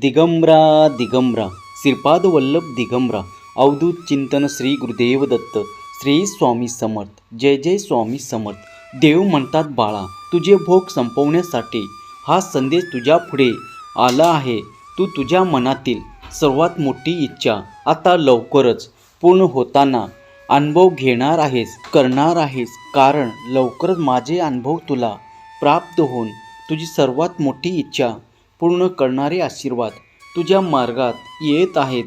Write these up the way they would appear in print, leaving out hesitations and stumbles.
दिगंबरा दिगंबरा श्रीपाद वल्लभ दिगंबरा अवधूत चिंतन श्री गुरुदेव दत्त श्री स्वामी समर्थ. जय जय स्वामी समर्थ. देव म्हणतात बाळा, तुझे भोग संपवण्यासाठी हा संदेश तुझ्या पुढे आला आहे. तू तुझ्या मनातील सर्वात मोठी इच्छा आता लवकरच पूर्ण होताना अनुभव घेणार आहेस, करणार आहेस. कारण लवकरच माझे अनुभव तुला प्राप्त होऊन तुझी सर्वात मोठी इच्छा पूर्ण करणारे आशीर्वाद तुझ्या मार्गात येत आहेत.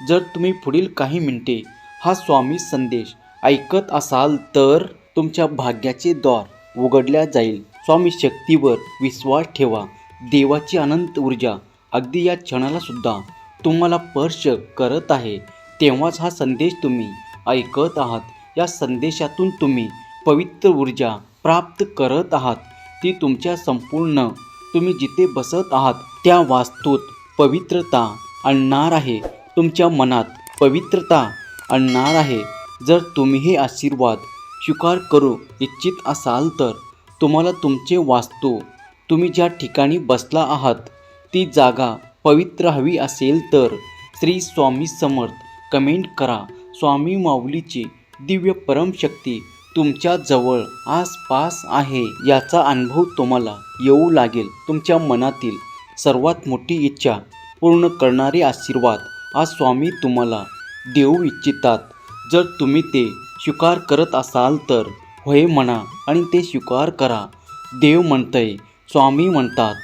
जर तुम्ही पुढील काही मिनिटे हा स्वामी संदेश ऐकत असाल तर तुमच्या भाग्याचे द्वार उघडल्या जाईल. स्वामी शक्तीवर विश्वास ठेवा. देवाची अनंत ऊर्जा अगदी या क्षणाला सुद्धा तुम्हाला स्पर्श करत आहे. तेव्हाच हा संदेश तुम्ही ऐकत आहात. या संदेशातून तुम्ही पवित्र ऊर्जा प्राप्त करत आहात. ती तुमच्या संपूर्ण तुम्ही जिथे बसत आहात त्या वास्तूत पवित्रता आणणार आहे. तुमच्या मनात पवित्रता आणणार आहे. जर तुम्ही हे आशीर्वाद स्वीकार करू इच्छित असाल तर तुम्हाला तुमचे वास्तू, तुम्ही ज्या ठिकाणी बसला आहात ती जागा पवित्र हवी असेल तर श्री स्वामी समर्थ कमेंट करा. स्वामी माऊलीची दिव्य परमशक्ती तुमच्या जवळ आसपास आहे याचा अनुभव तुम्हाला येऊ लागेल. तुमच्या मनातील सर्वात मोठी इच्छा पूर्ण करणारे आशीर्वाद आज स्वामी तुम्हाला देऊ इच्छितात. जर तुम्ही ते स्वीकार करत असाल तर होय म्हणा आणि ते स्वीकार करा. देव म्हणतंय, स्वामी म्हणतात,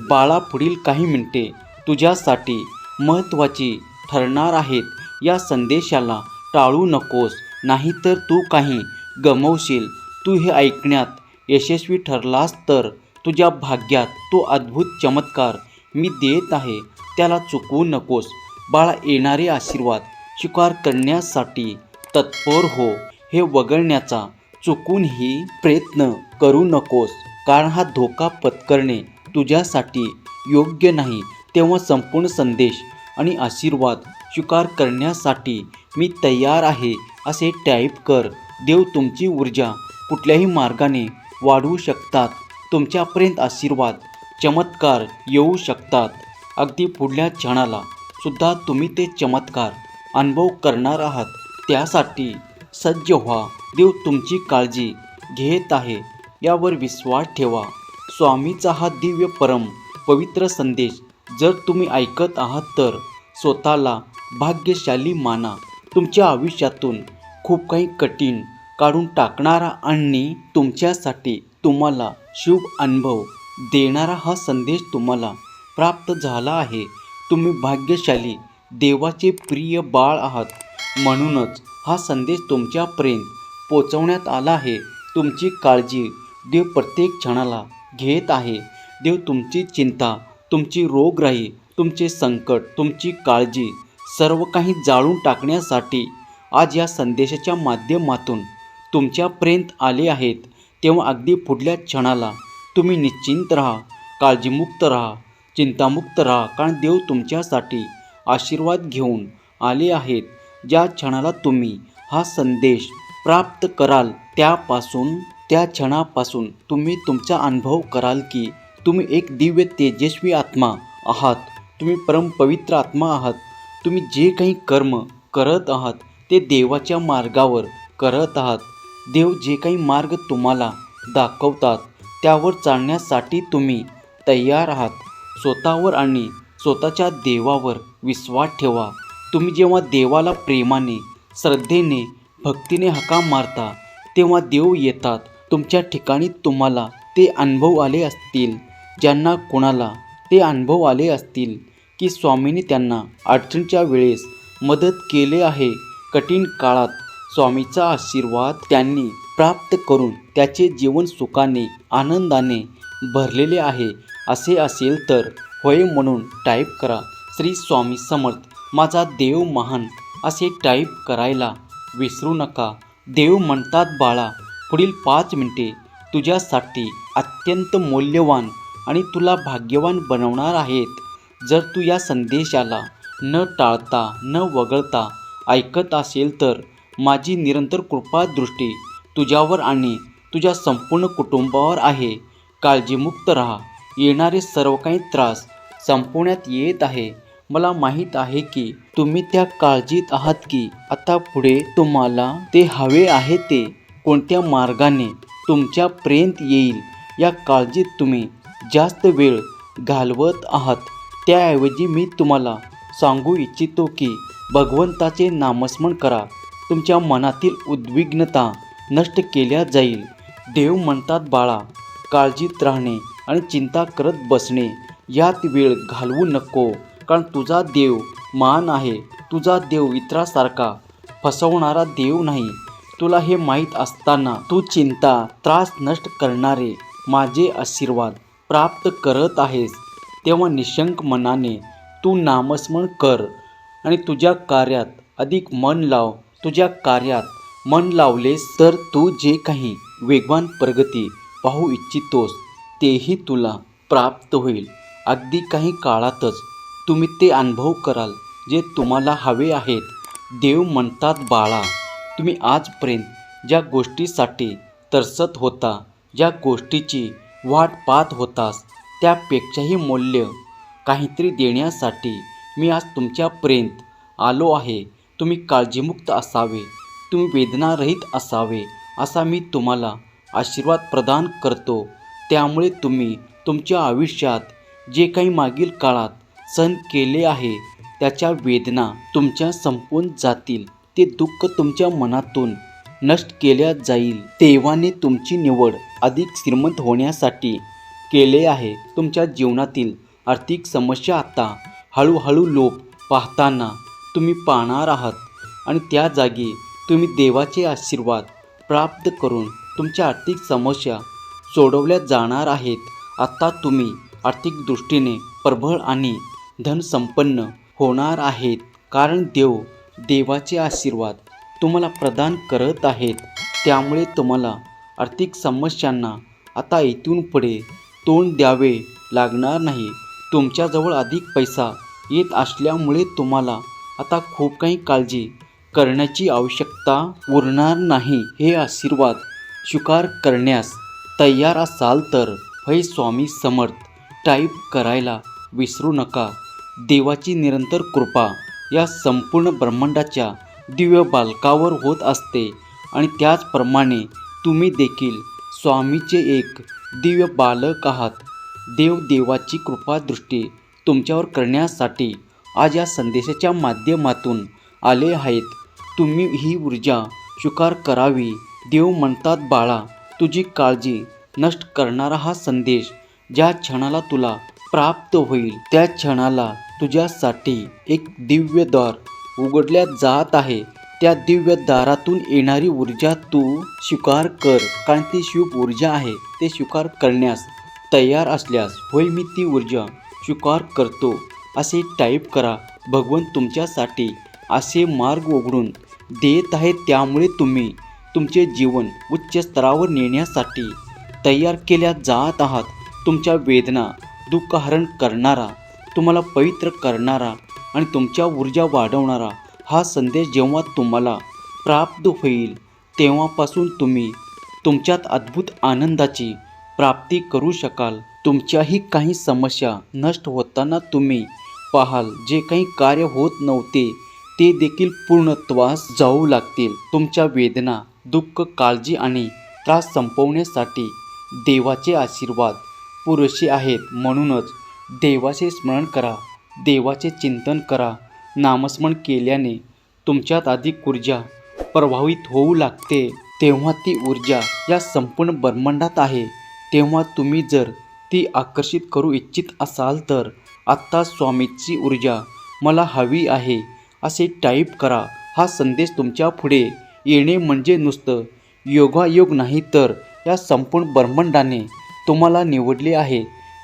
बाळा पुढील काही मिनिटे तुझ्यासाठी महत्त्वाची ठरणार आहेत. या संदेशाला टाळू नकोस, नाहीतर तू काही गमावशील. तू हे ऐकण्यात यशस्वी ठरलास तर तुझ्या भाग्यात तो अद्भुत चमत्कार मी देत आहे त्याला चुकवू नकोस. बाळा, येणारे आशीर्वाद स्वीकार करण्यासाठी तत्पर हो. हे वगळण्याचा चुकूनही प्रयत्न करू नकोस, कारण हा धोका पत्करणे तुझ्यासाठी योग्य नाही. तेव्हा संपूर्ण संदेश आणि आशीर्वाद स्वीकार करण्यासाठी मी तयार आहे असे टाईप कर. देव तुमची ऊर्जा कुठल्याही मार्गाने वाढवू शकतात. तुमच्यापर्यंत आशीर्वाद, चमत्कार येऊ शकतात. अगदी पुढल्या क्षणाला सुद्धा तुम्ही ते चमत्कार अनुभव करणार आहात. त्यासाठी सज्ज व्हा. देव तुमची काळजी घेत आहे यावर विश्वास ठेवा. स्वामीचा हा दिव्य परम पवित्र संदेश जर तुम्ही ऐकत आहात तर स्वतःला भाग्यशाली माना. तुमच्या आयुष्यातून खूप काही कठीण काढून टाकणारा आणि तुमच्यासाठी तुम्हाला शुभ अनुभव देणारा हा संदेश तुम्हाला प्राप्त झाला आहे. तुम्ही भाग्यशाली देवाचे प्रिय बाळ आहात. म्हणूनच हा संदेश तुमच्यापर्यंत पोचवण्यात आला आहे. तुमची काळजी देव प्रत्येक क्षणाला घेत आहे. देव तुमची चिंता, तुमची रोगराई, तुमचे संकट, तुमची काळजी सर्व काही जाळून टाकण्यासाठी आज या संदेशाच्या माध्यमातून तुमच्यापर्यंत आले आहेत. तेव्हा अगदी पुढल्या क्षणाला तुम्ही निश्चिंत राहा, काळजीमुक्त राहा, चिंतामुक्त राहा. कारण देव तुमच्यासाठी आशीर्वाद घेऊन आले आहेत. ज्या क्षणाला तुम्ही हा संदेश प्राप्त कराल त्या क्षणापासून तुम्ही तुमचा अनुभव कराल की तुम्ही एक दिव्य तेजस्वी आत्मा आहात. तुम्ही परमपवित्र आत्मा आहात. तुम्ही जे काही कर्म करत आहात ते देवाच्या मार्गावर करत आहात. देव जे काही मार्ग तुम्हाला दाखवतात त्यावर चालण्यासाठी तुम्ही तयार आहात. स्वतःवर आणि स्वतःच्या देवावर विश्वास ठेवा. तुम्ही जेव्हा देवाला प्रेमाने, श्रद्धेने, भक्तीने हाका मारता तेव्हा देव येतात तुमच्या ठिकाणी. तुम्हाला ते अनुभव आले असतील, ज्यांना कोणाला ते अनुभव आले असतील की स्वामींनी त्यांना अडचणीच्या वेळेस मदत केले आहे. कठीण काळात स्वामीचा आशीर्वाद त्यांनी प्राप्त करून त्याचे जीवन सुखाने, आनंदाने भरलेले आहे. असे असेल तर होय म्हणून टाईप करा. श्री स्वामी समर्थ, माझा देव महान असे टाईप करायला विसरू नका. देव म्हणतात बाळा, पुढील 5 मिनिटे तुझ्यासाठी अत्यंत मौल्यवान आणि तुला भाग्यवान बनवणार आहेत. जर तू या संदेशाला न टाळता, न वगळता ऐकत असेल तर माझी निरंतर कृपा दृष्टी तुझ्यावर आणि तुझ्या संपूर्ण कुटुंबावर आहे. काळजीमुक्त राहा. येणारे सर्व काही त्रास संपवण्यात येत आहे. मला माहीत आहे की तुम्ही त्या काळजीत आहात की आता पुढे तुम्हाला ते हवे आहे ते कोणत्या मार्गाने तुमच्यापर्यंत येईल. या काळजीत तुम्ही जास्त वेळ घालवत आहात. त्याऐवजी मी तुम्हाला सांगू इच्छितो की भगवंताचे नामस्मरण करा. तुमच्या मनातील उद्विग्नता नष्ट केल्या जाईल. देव म्हणतात बाळा, काळजीत राहणे आणि चिंता करत बसणे यात वेळ घालवू नको. कारण तुझा देव महान आहे. तुझा देव इतरांसारखा फसवणारा देव नाही. तुला हे माहीत असताना तू चिंता त्रास नष्ट करणारे माझे आशीर्वाद प्राप्त करत आहेस. तेव्हा निशंक मनाने तू नामस्मरण कर आणि तुझ्या कार्यात अधिक मन लाव. तुझ्या कार्यात मन लावलेस तर तू जे काही वेगवान प्रगती पाहू इच्छितोस तेही तुला प्राप्त होईल. अगदी काही काळातच तुम्ही ते अनुभव कराल जे तुम्हाला हवे आहेत. देव म्हणतात बाळा, तुम्ही आजपर्यंत ज्या गोष्टीसाठी तरसत होता, ज्या गोष्टीची वाट पाहत होतास, त्यापेक्षाही मूल्य काहीतरी देण्यासाठी मी आज तुमच्यापर्यंत आलो आहे. तुम्ही काळजीमुक्त असावे, तुम्ही वेदनारहित असावे असा मी तुम्हाला आशीर्वाद प्रदान करतो. त्यामुळे तुम्ही तुमच्या आयुष्यात जे काही मागील काळात सहन केले आहे त्याच्या वेदना तुमच्या संपून जातील. ते दुःख तुमच्या मनातून नष्ट केल्या जाईल. देवाने तुमची निवड अधिक श्रीमंत होण्यासाठी केले आहे. तुमच्या जीवनातील आर्थिक समस्या आता हळूहळू लोप पाहताना तुम्ही पाहणार आहात आणि त्या जागी तुम्ही देवाचे आशीर्वाद प्राप्त करून तुमच्या आर्थिक समस्या सोडवल्या जाणार आहेत. आता तुम्ही आर्थिक दृष्टीने प्रबळ आणि धनसंपन्न होणार आहेत. कारण देवाचे आशीर्वाद तुम्हाला प्रदान करत आहेत. त्यामुळे तुम्हाला आर्थिक समस्यांना आता इथून पुढे तोंड द्यावे लागणार नाही. तुमच्याजवळ अधिक पैसा येत असल्यामुळे तुम्हाला आता खूप काही काळजी करण्याची आवश्यकता उरणार नाही. हे आशीर्वाद स्वीकार करण्यास तयार असाल तर हे स्वामी समर्थ टाईप करायला विसरू नका. देवाची निरंतर कृपा या संपूर्ण ब्रह्मांडाच्या दिव्य बालकावर होत असते आणि त्याचप्रमाणे तुम्ही देखील स्वामीचे एक दिव्य बालक आहात. देवाची कृपादृष्टी तुमच्यावर करण्यासाठी आज या संदेशाच्या माध्यमातून आले आहेत. तुम्ही ही ऊर्जा स्वीकार करावी. देव म्हणतात बाळा, तुझी काळजी नष्ट करणारा हा संदेश ज्या क्षणाला तुला प्राप्त होईल त्या क्षणाला तुझ्यासाठी एक दिव्य द्वार उघडल्या जात आहे. त्या दिव्य दारातून येणारी ऊर्जा तू स्वीकार कर. कारण ती शुभ ऊर्जा आहे. ते स्वीकार करण्यास तयार असल्यास होय मी ती ऊर्जा स्वीकार करतो असे टाईप करा. भगवंत तुमच्यासाठी असे मार्ग उघडून देत आहेत. त्यामुळे तुम्ही तुमचे जीवन उच्च स्तरावर नेण्यासाठी तयार केल्या जात आहात. तुमच्या वेदना दुःखहरण करणारा, तुम्हाला पवित्र करणारा आणि तुमच्या ऊर्जा वाढवणारा हा संदेश जेव्हा तुम्हाला प्राप्त होईल तेव्हापासून तुम्ही तुमच्यात अद्भुत आनंदाची प्राप्ती करू शकाल. तुमच्याही काही समस्या नष्ट होताना तुम्ही पाहाल. जे काही कार्य होत नव्हते ते देखील पूर्णत्वास जाऊ लागतील. तुमच्या वेदना, दुःख, काळजी आणि त्रास संपवण्यासाठी देवाचे आशीर्वाद पुरेसे आहेत. म्हणूनच देवाचे स्मरण करा, देवाचे चिंतन करा. नामस्मरण केल्याने तुमच्यात अधिक ऊर्जा प्रभावित होऊ लागते. तेव्हा ती ऊर्जा या संपूर्ण ब्रह्मांडात आहे. तेव्हा तुम्ही जर ती आकर्षित करू इच्छित असाल तर आत्ता स्वामीची ऊर्जा मला हवी आहे असे टाईप करा. हा संदेश तुमच्या पुढे येणे म्हणजे नुसतं योगायोग नाही तर या संपूर्ण ब्रह्मांडाने तुम्हाला निवडले आहे.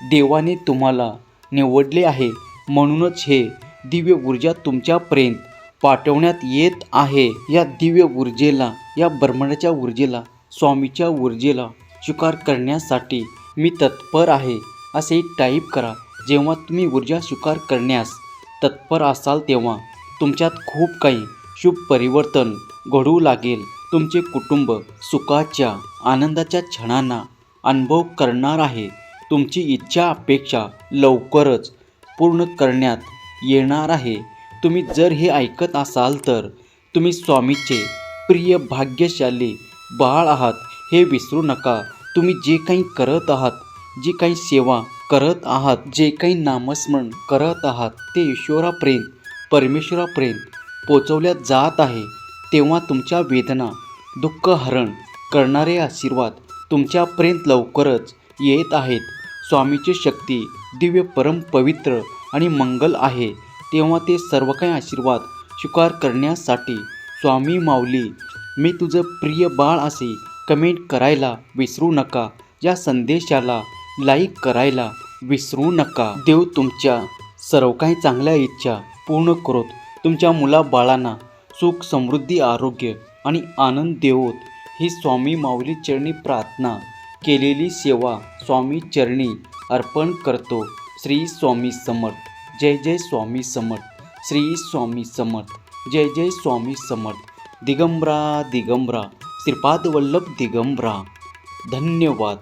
देवाने तुम्हाला निवडले आहे. म्हणूनच हे दिव्य ऊर्जा तुमच्यापर्यंत पाठवण्यात येत आहे. या दिव्य ऊर्जेला, या ब्रह्मांडाच्या ऊर्जेला, स्वामीच्या ऊर्जेला स्वीकार करण्यासाठी मी तत्पर आहे असे टाईप करा. जेव्हा तुम्ही ऊर्जा स्वीकार करण्यास तत्पर असाल तेव्हा तुमच्यात खूप काही शुभ परिवर्तन घडू लागेल. तुमचे कुटुंब सुखाच्या, आनंदाच्या क्षणांना अनुभव करणार आहे. तुमची इच्छा, अपेक्षा लवकरच पूर्ण करण्यात येणार आहे. तुम्ही जर हे ऐकत असाल तर तुम्ही स्वामीचे प्रिय भाग्यशाली बाळ आहात हे विसरू नका. तुम्ही जे काही करत आहात, जी काही सेवा करत आहात, जे काही नामस्मरण करत आहात ते ईश्वरापर्यंत परमेश्वरापर्यंत पोचवल्या जात आहे. तेव्हा तुमच्या वेदना दुःख हरण करणारे आशीर्वाद तुमच्यापर्यंत लवकरच येत आहेत. स्वामीची शक्ती दिव्य परम पवित्र आणि मंगल आहे. तेव्हा ते सर्व काही आशीर्वाद स्वीकार करण्यासाठी स्वामी माऊली मी तुझं प्रिय बाळ असे कमेंट करायला विसरू नका. या संदेशाला लाईक करायला विसरू नका. देव तुमच्या सर्व काही चांगल्या इच्छा पूर्ण करोत. तुमच्या मुलाबाळांना सुख समृद्धी आरोग्य आणि आनंद देवोत ही स्वामी माऊली चरणी प्रार्थना केलेली सेवा स्वामी चरणी अर्पण करतो. श्री स्वामी समर्थ. जय जय स्वामी समर्थ. श्री स्वामी समर्थ. जय जय स्वामी समर्थ. दिगंबरा दिगंबरा श्रीपाद वल्लभ दिगंबरा. धन्यवाद.